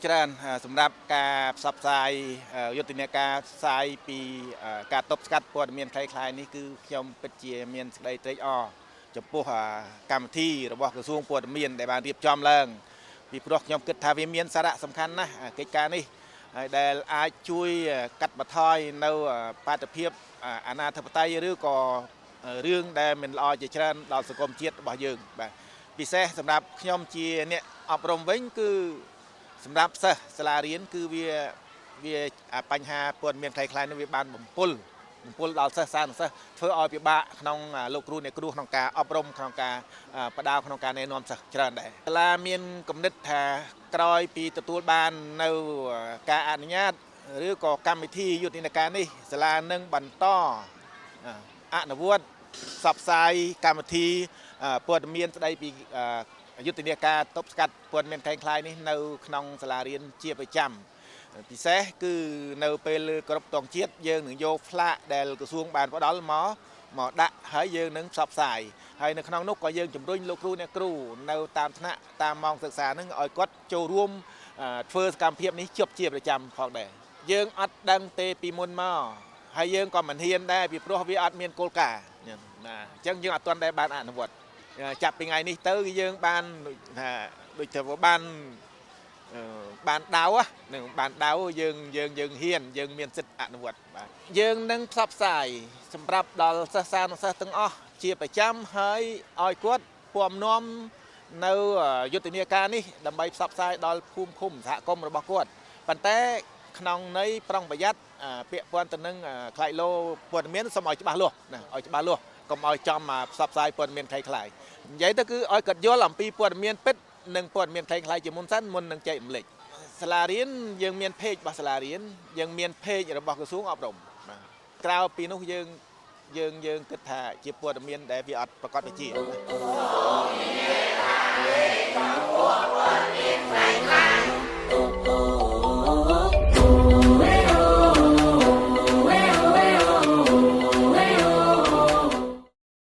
ច្រើនសម្រាប់ការផ្សព្វផ្សាយយុទ្ធនាការផ្សាយពីការតបស្កាត់ព័ត៌មានคล้ายៗនេះគឺខ្ញុំពិតជាមានសេចក្តីត្រេកអរចំពោះកម្មវិធីរបស់ក្រសួងព័ត៌មានដែលបានរៀបចំឡើងពីព្រោះខ្ញុំគិតថាវាមានសារៈសំខាន់ណាស់កិច្ចការនេះហើយដែលអាចជួយកាត់បន្ថយនៅបាតុភិបអនាធិបតេយ្យឬក៏រឿងដែលមិនល្អជាច្រើនដល់សង្គមជាតិរបស់យើងបាទពិសេសសម្រាប់ខ្ញុំជាអ្នកអប់រំវិញគឺសម្រាប់សិស្សសាលារៀនគឺវាបញ្ហាព័ត៌មានคล้ายៗនោះវាបានបំពុលដល់សិស្សសានុសិស្សធ្វើឲ្យពិបាកក្នុងលោកគ្រូអ្នកគ្រូក្នុងការអប់រំក្នុងការបដៅក្នុងការណែនាំសិស្សច្រើនដែរសាលាមានគំនិតថាក្រោយពីទទួលបាននៅការអនុញ្ញាតឬក៏កម្មវិធីយុទ្ធនាការនេះសាលានឹងបន្តអនុវត្តផ្សព្វផ្សាយកម្មវិធីព័ត៌មានស្ដីពីយុទ្ធនាការទប់ស្កាត់ព័ត៌មានคล้ายៗនេះនៅក្នុងសាលារៀនជាប្រចាំពិសេសគឺនៅពេលគ្រប់តង់ជាតិយើងនឹងយកផ្លាកដែលក្រសួងបានផ្ដល់មកដាក់ហើយយើងនឹងផ្សព្វផ្សាយហើយនៅក្នុងនោះក៏យើងជំរុញលោកគ្រូអ្នកគ្រូនៅតាមថ្នាក់តាមម៉ោងសិក្សានឹងឲ្យគាត់ចូលរួមធ្វើសកម្មភាពនេះជាប់ជាប្រចាំផងដែរយើងអត់ដឹងទេពីមុនមកហើយយើងក៏មិនហ៊ានដែរពីព្រោះវាអត់មានគោលការណ៍ណាអញ្ចឹងយើងអត់ទាន់ដែរបានអនុវត្តចាប់ពីថ្ងៃនេះទៅយើងបានថាដូចទៅបានដៅនឹងបានដៅយើងហ៊ានយើងមានសិទ្ធិអនុវត្តបាទយើងនឹងផ្សព្វផ្សាយសម្រាប់ដល់សិស្សសានុសិស្សទាំងអស់ជាប្រចាំហើយឲ្យគាត់ពំនាំនៅយុទ្ធនាការនេះដើម្បីផ្សព្វផ្សាយដល់ភូមិឃុំសហគមន៍របស់គាត់ប៉ុន្តែក្នុងន័យប្រុងប្រយ័ត្នពាក់ព័ន្ធទៅនឹងខ្លាយលោព័ត៌មានសូមឲ្យច្បាស់លាស់ណាឲ្យច្បាស់លាស់កុំឲ្យចំផ្សព្វផ្សាយព័ត៌មានคล้ายៗនិយាយទៅគឺឲ្យគាត់យល់អំពីព័ត៌មានពិតនិងព័ត៌មានคล้ายៗជាមុនសិនមុននឹងចែករំលែកសាលារៀនយើងមានเพจរបស់សាលារៀនយើងមានเพจរបស់ក្រសួងអប់រំបាទក្រៅពីនោះយើងគិតថាជាព័ត៌មានដែលវាអត់ប្រកបវិជ្ជា